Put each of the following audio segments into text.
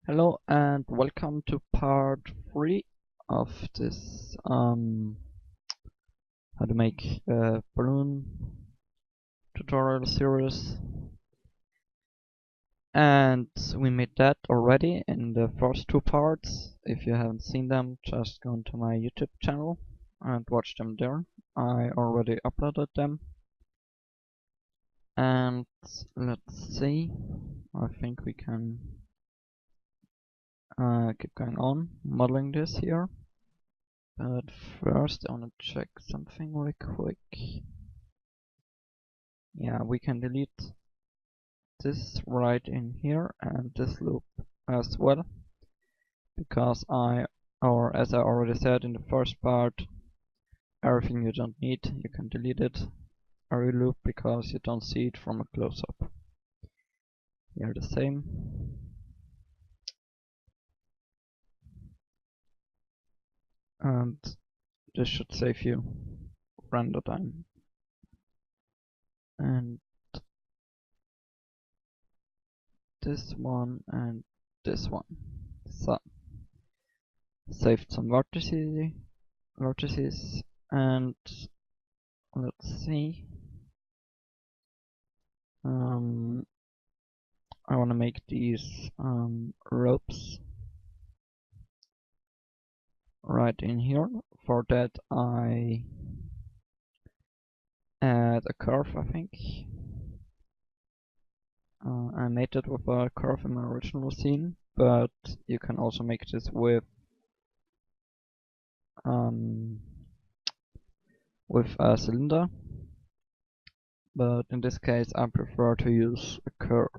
Hello and welcome to part 3 of this how to make a balloon tutorial series. And we made that already in the first two parts. If you haven't seen them, just go to my YouTube channel and watch them there. I already uploaded them. And let's see, I think we can keep going on modeling this here. But first I want to check something really quick. Yeah, we can delete this right in here and this loop as well, because as I already said in the first part, everything you don't need, you can delete it, every loop, because you don't see it from a close-up. Here the same. And this should save you render time. And this one and this one. So, saved some vertices, and let's see. I want to make these ropes right in here. For that I add a curve, I think. I made it with a curve in my original scene, but you can also make this with a cylinder. But in this case I prefer to use a curve.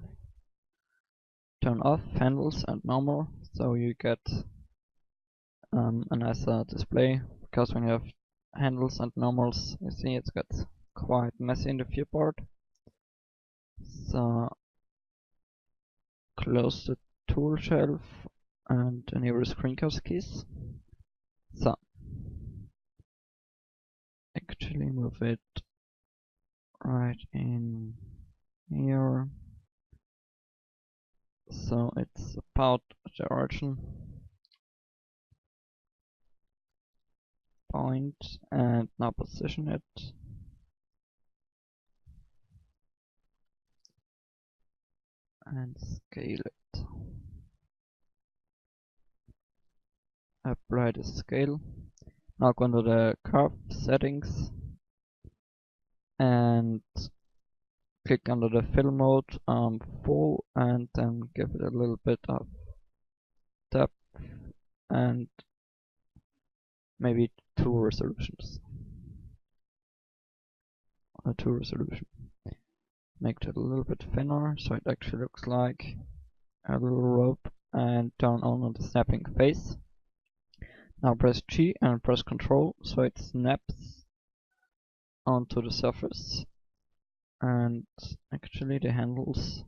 Turn off handles and normal, so you get a nicer display, because when you have handles and normals, you see it gets quite messy in the viewport. So close the tool shelf and enable screencast keys. So actually move it right in here, so it's about the origin point, and now position it. And scale it. Apply the scale. Now go into the curve settings and click under the fill mode full, and then give it a little bit of depth and maybe two resolutions. Make it a little bit thinner so it actually looks like a little rope, and turn on the snapping phase. Now press G and press Ctrl so it snaps onto the surface. And actually the handles,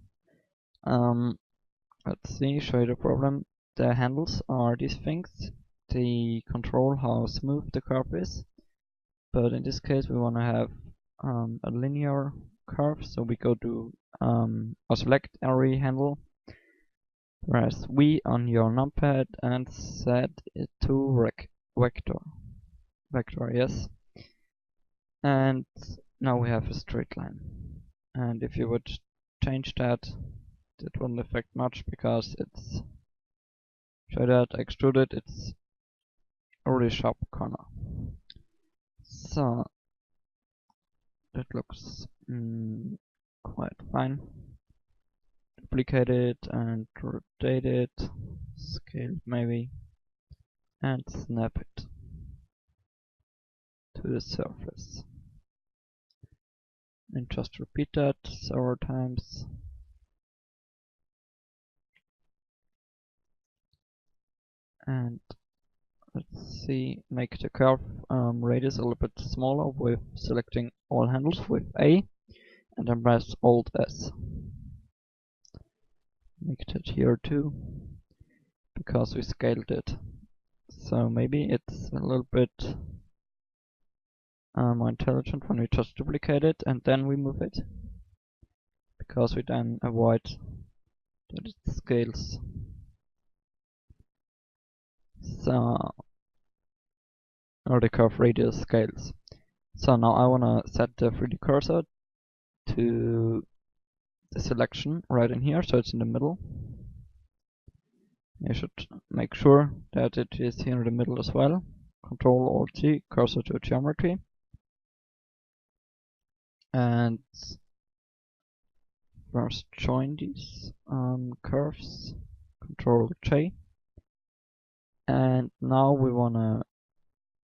let's see, show you the problem. The handles are these things. They control how smooth the curve is, but in this case we want to have a linear curve, so we go to or select every handle, press V on your numpad and set it to vector, yes. And now we have a straight line. And if you would change that, it wouldn't affect much, because it's, show that extruded, it's a really sharp corner. So that looks quite fine. Duplicate it and rotate it, scale it maybe, and snap it to the surface. And just repeat that several times. And let's see, make the curve radius a little bit smaller with selecting all handles with A, and then press Alt S. Make that here too, because we scaled it. So maybe it's a little bit more intelligent when we just duplicate it and then we move it, because we then avoid that it scales So, or the curve radius scales. So now I wanna set the 3D cursor to the selection right in here, so it's in the middle. You should make sure that it is here in the middle as well. Control Alt T, cursor to geometry. And first join these curves, Control J. And now we wanna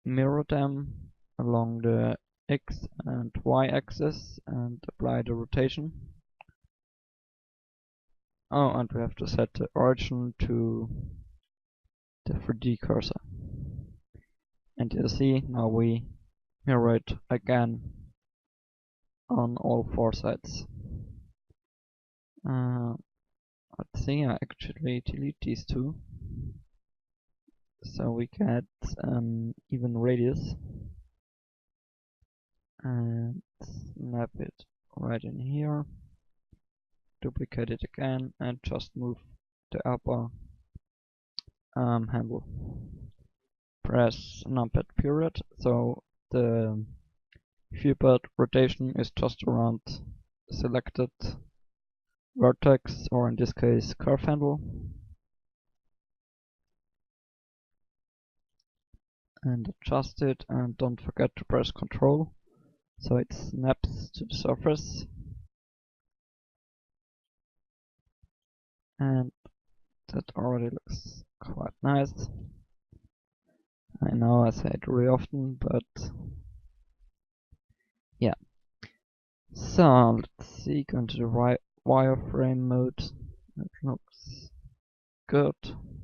mirror them along the X and Y axis and apply the rotation. Oh, and we have to set the origin to the 3D cursor. And you see, now we mirror it again on all four sides. Let's see, I actually delete these two, so we get even radius, and snap it right in here, duplicate it again, and just move the upper handle. Press numpad period, so the viewport rotation is just around selected vertex, or in this case curve handle, and adjust it, and don't forget to press Ctrl so it snaps to the surface. And that already looks quite nice. I know I say it very often, but yeah. So let's see, go into the wireframe mode. It looks good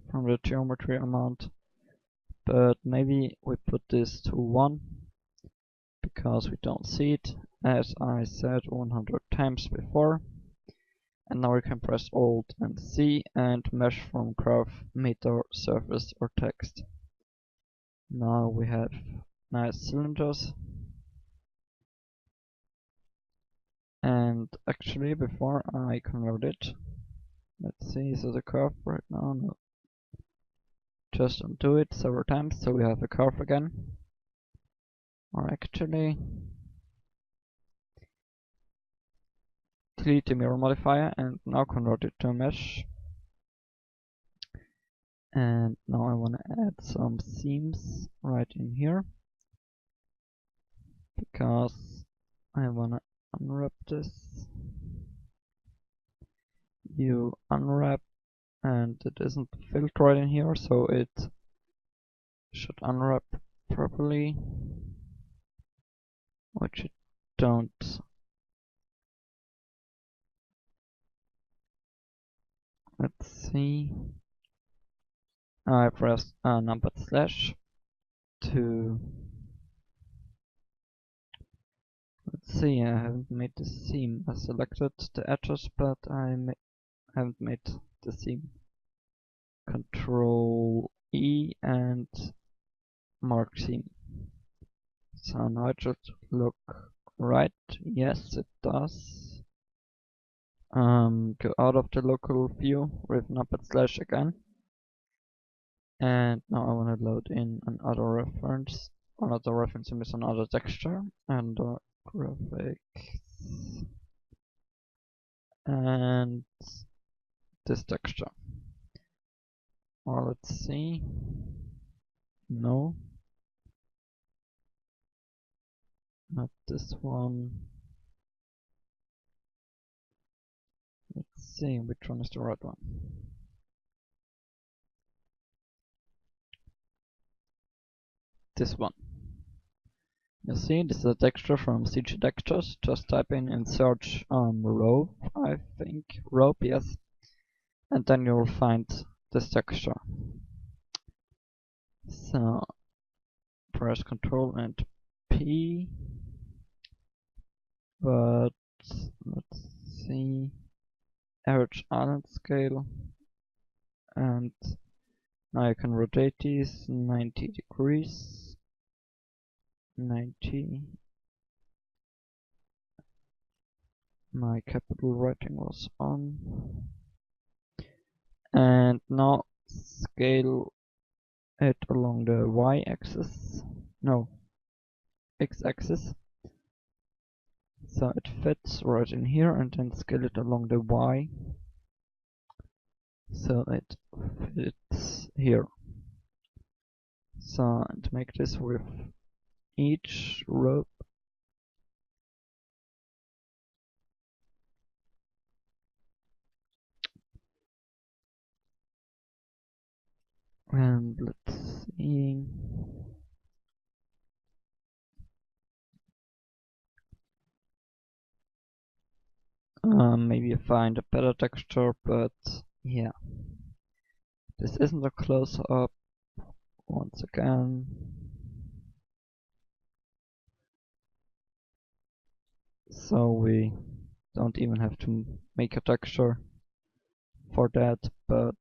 from the geometry amount, but maybe we put this to 1 because we don't see it, as I said 100 times before. And now we can press Alt and C and mesh from curve, meter, surface or text. Now we have nice cylinders. And actually, before I convert it, let's see, is it a curve right now? No. Just undo it several times so we have a curve again. Or actually, delete the mirror modifier and now convert it to a mesh. And now I want to add some seams right in here, because I want to unwrap this. You unwrap, and it isn't filled right in here, so it should unwrap properly, which it don't. Let's see. I pressed numpad slash to. Let's see, I haven't made the seam. I selected the edges, but I haven't made the seam. Control E and mark seam. So now it should look right. Yes, it does. Go out of the local view with numpad slash again. And now I want to load in another reference. Another reference is another texture and graphics. And this texture. Or let's see. No. Not this one. Let's see which one is the right one. This one. You see, this is a texture from CG Textures. Just type in search rope, I think. Rope, yes. And then you'll find this texture. So press Ctrl and P. But let's see. Average island scale. And now you can rotate these 90 degrees. 90. My capital writing was on. And now scale it along the y-axis, no, x-axis, so it fits right in here, and then scale it along the y, so it fits here. So, and make this with each rope. And let's see. Maybe find a better texture, but yeah. This isn't a close-up once again. So we don't even have to make a texture for that, but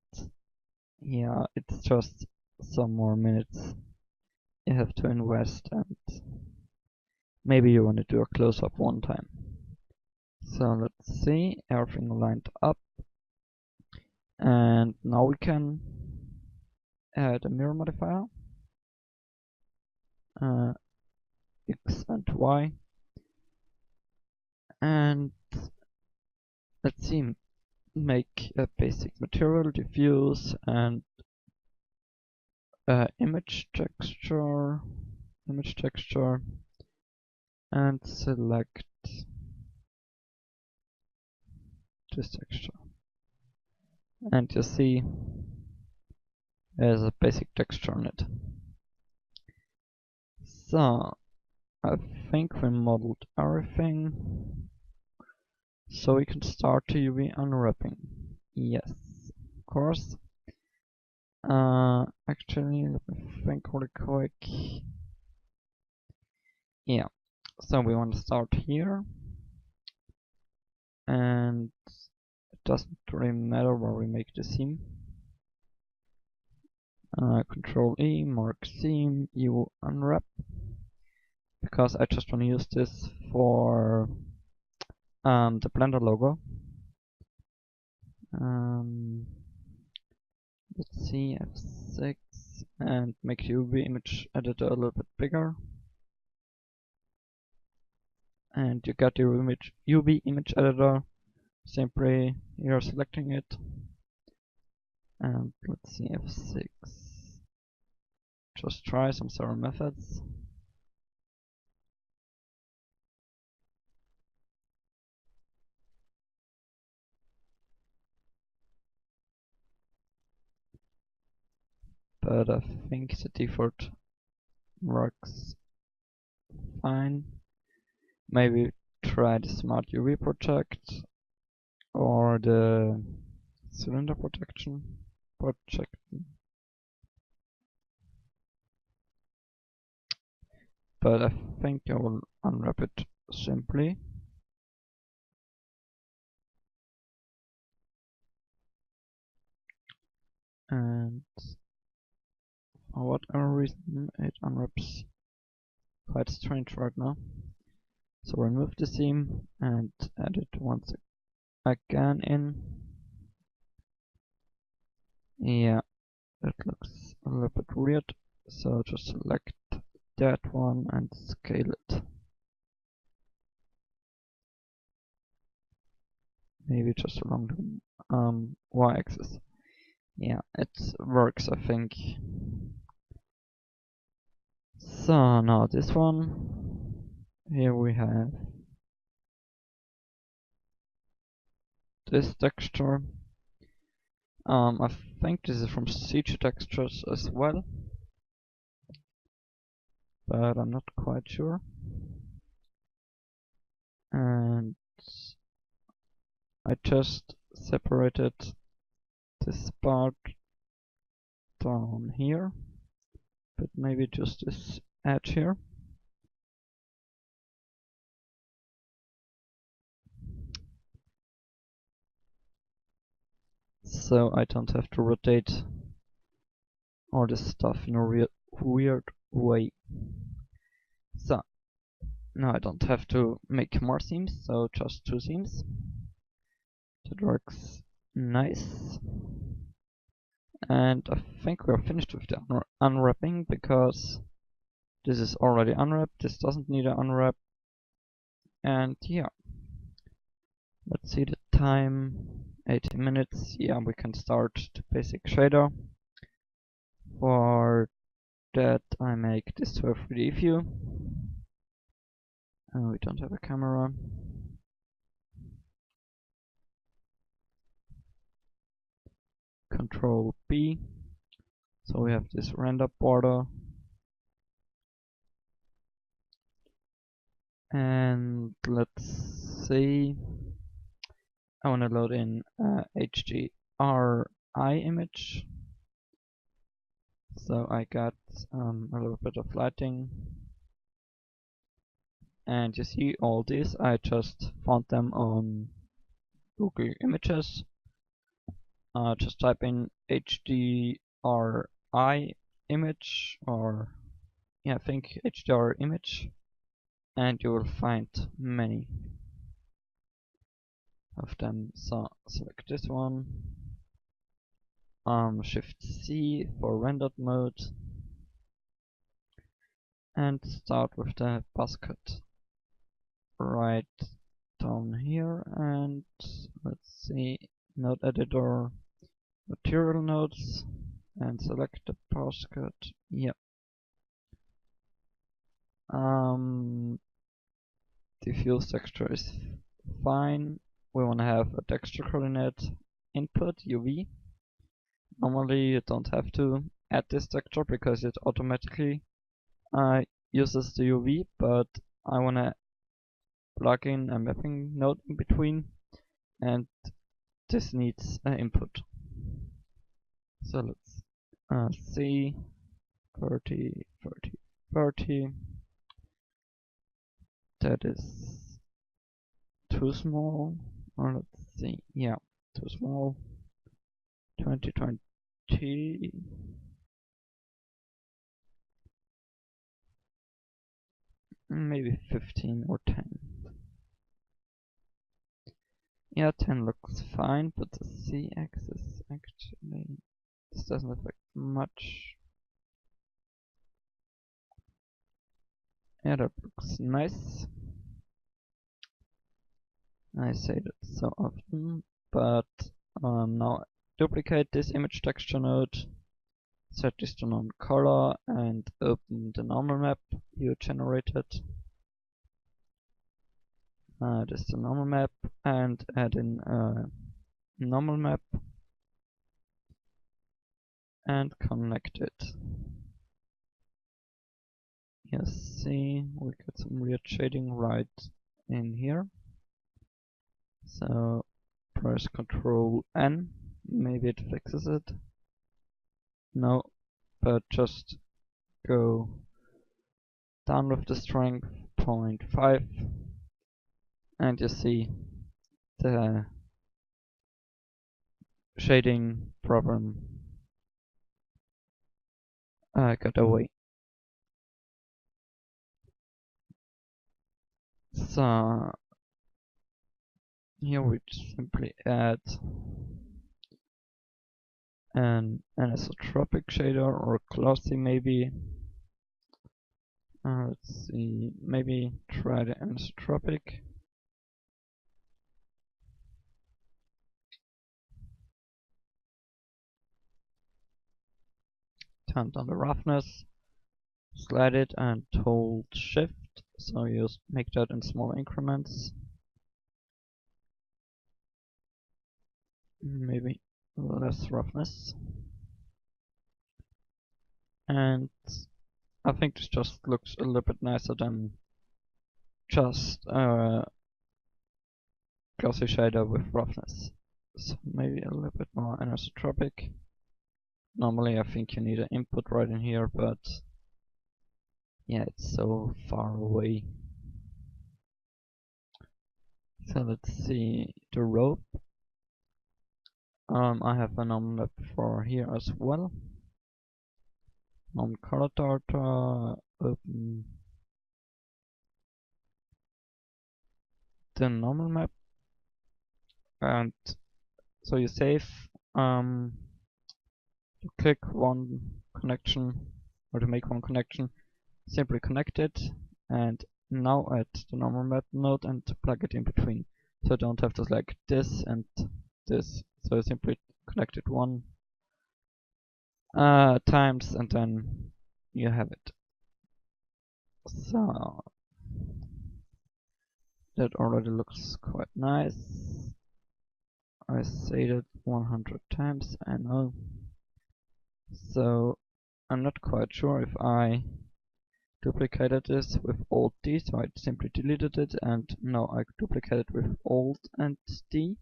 yeah, it's just some more minutes you have to invest, and maybe you want to do a close-up one time. So let's see, everything lined up, and now we can add a mirror modifier, x and y, and let's see, make a basic material, diffuse, and image texture, and select this texture. And you see there's a basic texture on it. So I think we modeled everything, so we can start the UV unwrapping. Yes, of course. Actually, let me think really quick. Yeah, so we want to start here, and it doesn't really matter where we make the seam. Control E, mark seam, U unwrap, because I just want to use this for the Blender logo. Let's see, F6, and make UV image editor a little bit bigger. And you got your UV image editor. Simply you're selecting it. And let's see, F6. Just try some several methods. But I think the default works fine. Maybe try the Smart UV project or the cylinder protection project. But I think I will unwrap it simply. And for whatever reason it unwraps quite strange right now. So remove the seam and add it once again in. Yeah, that looks a little bit weird. So just select that one and scale it. Maybe just along the y-axis. Yeah, it works, I think. So now this one. Here we have this texture. I think this is from CG Textures as well, but I'm not quite sure. And I just separated this part down here, but maybe just this edge here. So I don't have to rotate all this stuff in a weird way. So now I don't have to make more seams, so just 2 seams. That works nice. And I think we're finished with the unwrapping, because this is already unwrapped, this doesn't need an unwrap. And yeah, let's see the time, 80 minutes. Yeah, we can start the basic shader. For that I make this to a 3D view. We don't have a camera. Control B. So we have this render border. And let's see. I want to load in a HDRI image. So I got a little bit of lighting. And you see all these, I just found them on Google Images. Just type in HDRI image, or yeah, I think HDR image, and you will find many of them. So select this one, Shift C for rendered mode, and start with the basket right down here, and let's see, node editor, material nodes, and select the basket. Yep. Diffuse texture is fine. We want to have a texture coordinate input UV. Normally you don't have to add this texture because it automatically uses the UV, but I want to plug in a mapping node in between, and this needs an input. So let's see, 30, 30, 30. That is too small. Or let's see, yeah, too small. 20, 20. Maybe 15 or 10. Yeah, 10 looks fine, but the Z-axis actually, this doesn't affect much. Yeah, that looks nice. I say that so often, but now duplicate this image texture node, set this to non-color, and open the normal map you generated. This is the normal map, and add in a normal map and connect it. Yes, see, we got some weird shading right in here. So press Ctrl N, maybe it fixes it. No, but just go down with the strength 0.5, and you see the shading problem got away. So here we simply add an anisotropic shader, or glossy maybe. Let's see, maybe try the anisotropic. Turn down the roughness, slide it and hold shift, so you make that in small increments. Maybe less roughness. And I think this just looks a little bit nicer than just glossy shader with roughness. So maybe a little bit more anisotropic. Normally I think you need an input right in here, but yeah, it's so far away. So let's see the rope. I have a normal map for here as well. Non-color data, open the normal map, and so you save to click one connection, or to make one connection, simply connect it, and now add the normal map node and plug it in between. So don't have to like this and this. So simply connect it one times and then you have it. So that already looks quite nice. I said it 100 times, I know. So I'm not quite sure if I duplicated this with Alt D, so I simply deleted it, and now I duplicate it with Alt and D.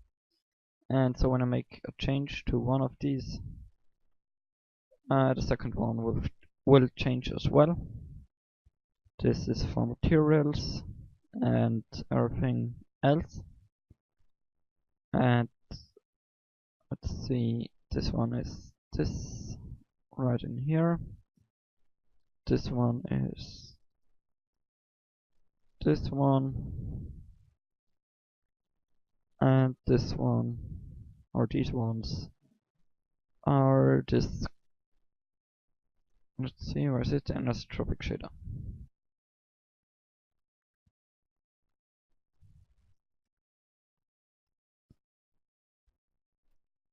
And so when I make a change to one of these, the second one will change as well. This is for materials and everything else. And let's see, this one is this right in here. This one is this one. And this one, or these ones, are this. Let's see, where is it? Anisotropic shader.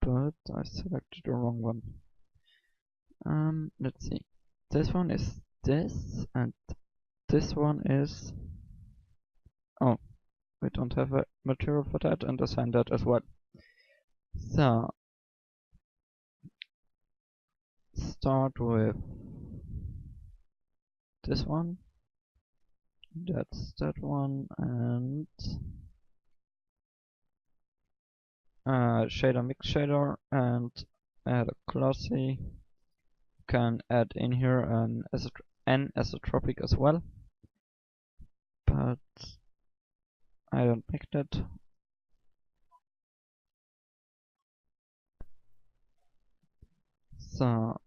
But I selected the wrong one. Let's see. This one is this, and this one is. Oh, we don't have a material for that, and assign that as well. So, start with this one. That's that one, and shader mix shader, and add a glossy. Can add in here an anisotropic as well, but I don't make that. So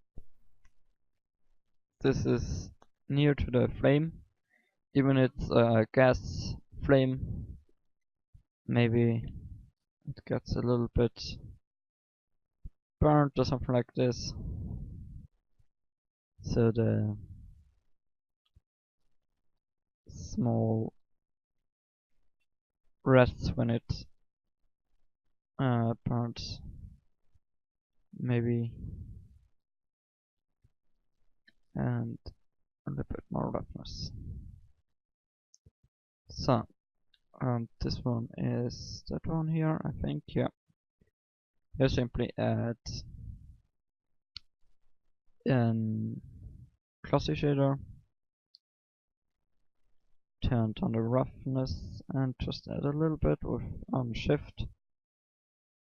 this is near to the flame, even it's a gas flame. Maybe it gets a little bit burnt or something like this. So the small rests when it burns, maybe, and a little bit more roughness. So this one is that one here, I think. Yeah. You simply add an glossy shader, turn on the roughness, and just add a little bit with shift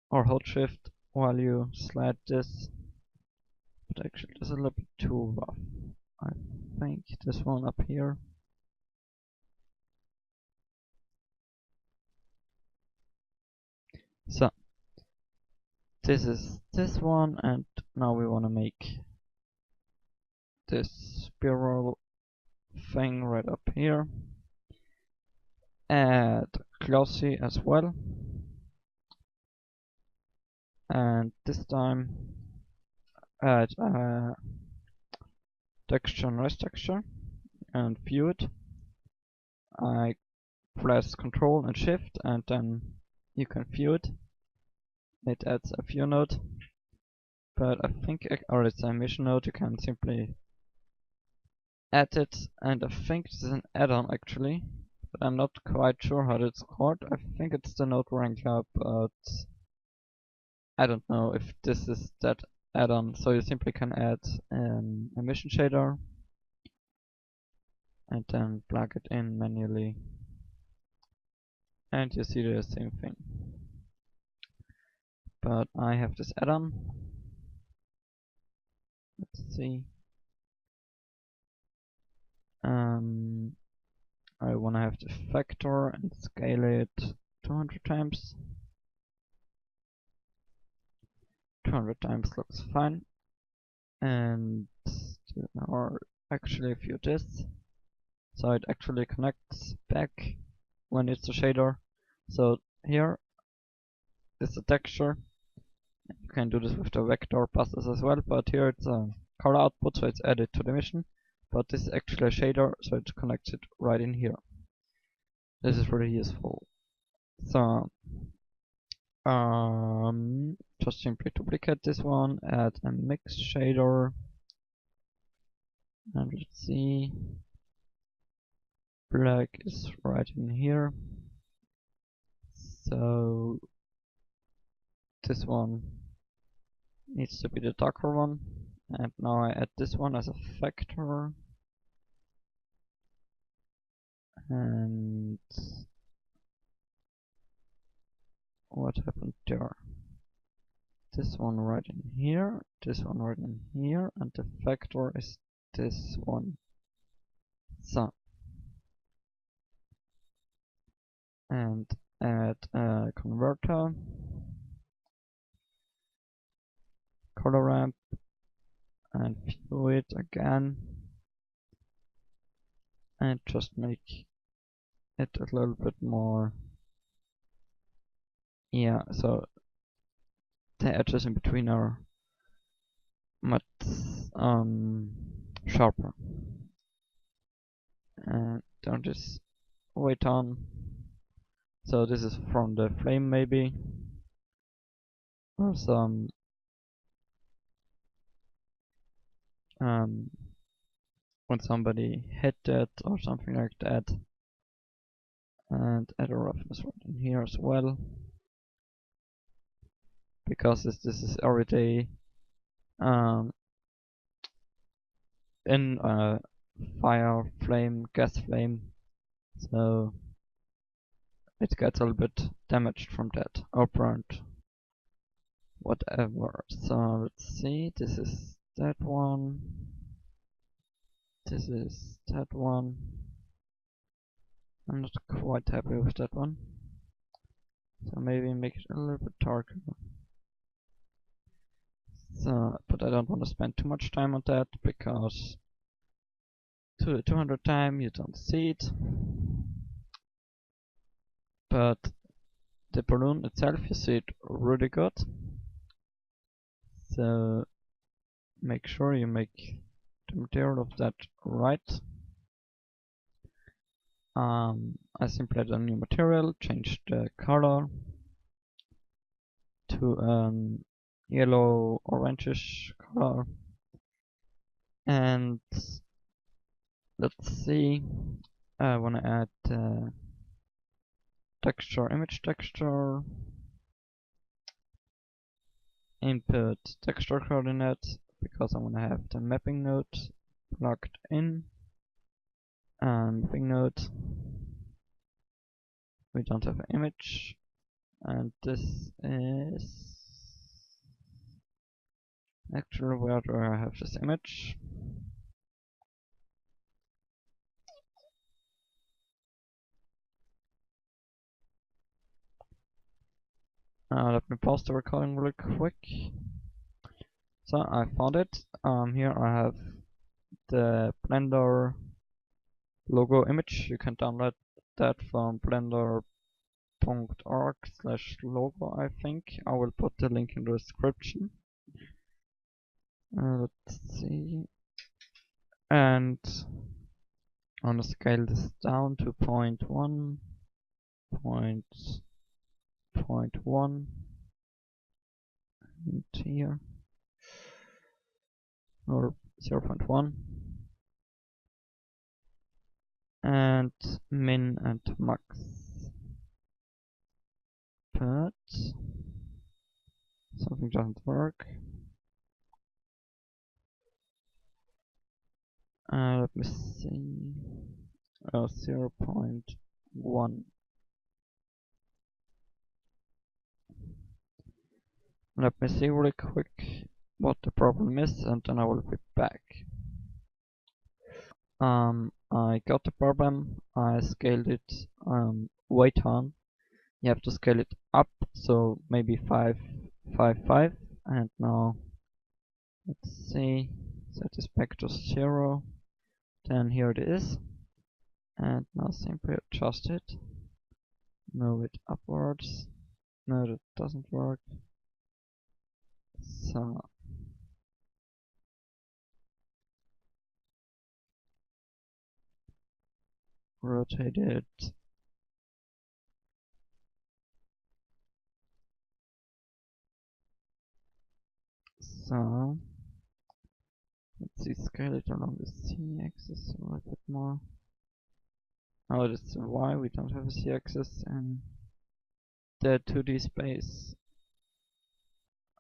or hold shift while you slide this. But actually, it's a little bit too rough. I think this one up here. So this is this one, and now we want to make this spiral thing right up here. Add glossy as well, and this time add texture and rest texture and view it. I press Ctrl and Shift, and then you can view it. It adds a view node, but I think, or it's an emission node, you can simply add it, and I think this is an add-on actually, but I'm not quite sure how it's called. I think it's the node wrangler, but I don't know if this is that add-on. So you simply can add an emission shader and then plug it in manually, and you see the same thing. But I have this add-on. Let's see. I want to have the factor and scale it 200 times. 200 times looks fine. And or actually view this. So it actually connects back when it's a shader. So here is the texture, You can do this with the vector buses as well, but here it's a color output, so it's added to the emission. But this is actually a shader, so it connects it right in here. This is really useful. So just simply duplicate this one, add a mix shader, and let's see, black is right in here. So this one needs to be the darker one, and now I add this one as a factor, and what happened there? This one right in here, this one right in here, and the factor is this one. So, and add a converter, color ramp, and view it again, and just make it a little bit more, yeah, so the edges in between are much sharper. And turn this weight on. So this is from the flame maybe, or some when somebody hit it or something like that. And add a roughness right in here as well, because this is already in a fire flame, gas flame, so it gets a little bit damaged from that, or burnt, whatever. So let's see, this is that one, this is that one. I'm not quite happy with that one, so maybe make it a little bit darker. So, but I don't want to spend too much time on that, because to the 200 time you don't see it. But the balloon itself, you see it really good. So make sure you make the material of that right. I simply add a new material, change the color to yellow orangish color, and let's see, I want to add texture, image texture, input texture coordinate, because I want to have the mapping node plugged in. Mapping node, we don't have an image, and this is actually, where do I have this image? Let me pause the recording really quick. So I found it. Here I have the Blender logo image. You can download that from blender.org/logo, I think. I will put the link in the description. Let's see. And I'm gonna scale this down to 0.1, 0.1, and here, or 0.1, and min and max. But something doesn't work. Let me see. 0.1. Let me see really quick what the problem is, and then I will be back. I got the problem. I scaled it weight on. You have to scale it up, so maybe 5, 5, 5, and now let's see, set this back to 0, then here it is, and now simply adjust it, move it upwards. No, that doesn't work. So rotate it. So let's see, scale it along the z-axis a little bit more. Oh, that's why we don't have a z-axis in the 2D space.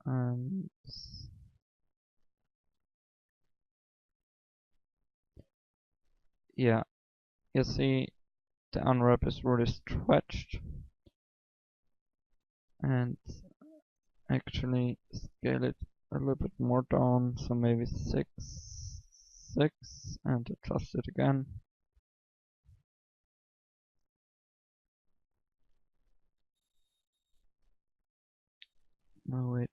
And yeah, you see the unwrap is really stretched, and actually scale it a little bit more down, so maybe 6, and adjust it again. No,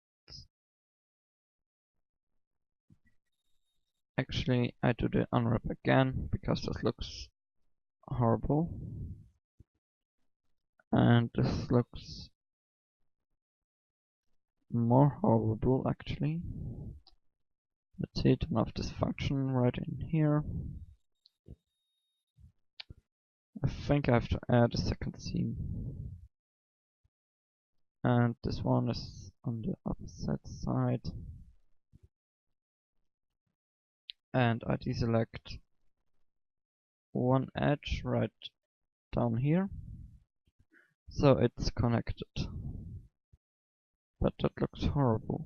actually I do the unwrap again because this looks horrible, and this looks more horrible actually. Let's see, turn off this function right in here. I think I have to add a second seam, and this one is on the opposite side, and I deselect one edge right down here, so it's connected, but that looks horrible.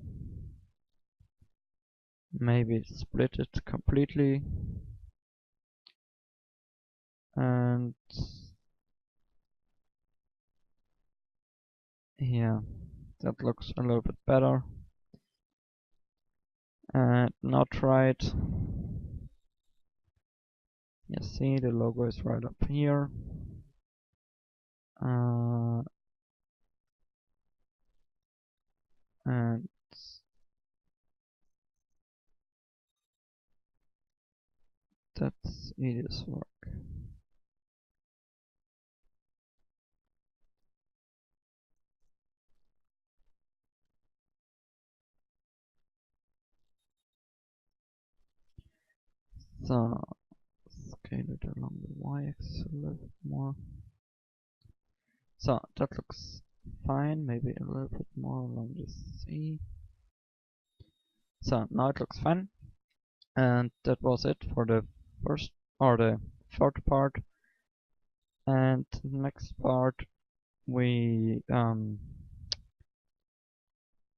Maybe split it completely, and yeah, that looks a little bit better. And now try it. You see the logo is right up here. And that's easiest work. So scale it along the y-axis a little bit more. So that looks fine, maybe a little bit more along the z. So now it looks fine. And that was it for the first or the third part. And the next part we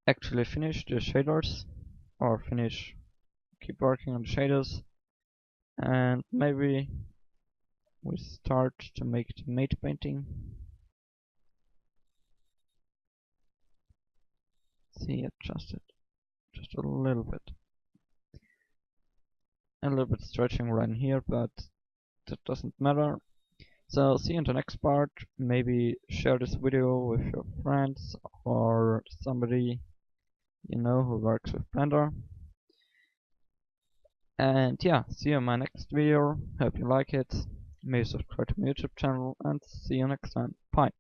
actually finish the shaders, or keep working on the shaders, and maybe we start to make the matte painting. See, adjust it just a little bit. A little bit stretching right here, but that doesn't matter. So see you in the next part. Maybe share this video with your friends or somebody you know who works with Blender. And yeah, see you in my next video. Hope you like it. Maybe subscribe to my YouTube channel, and see you next time. Bye.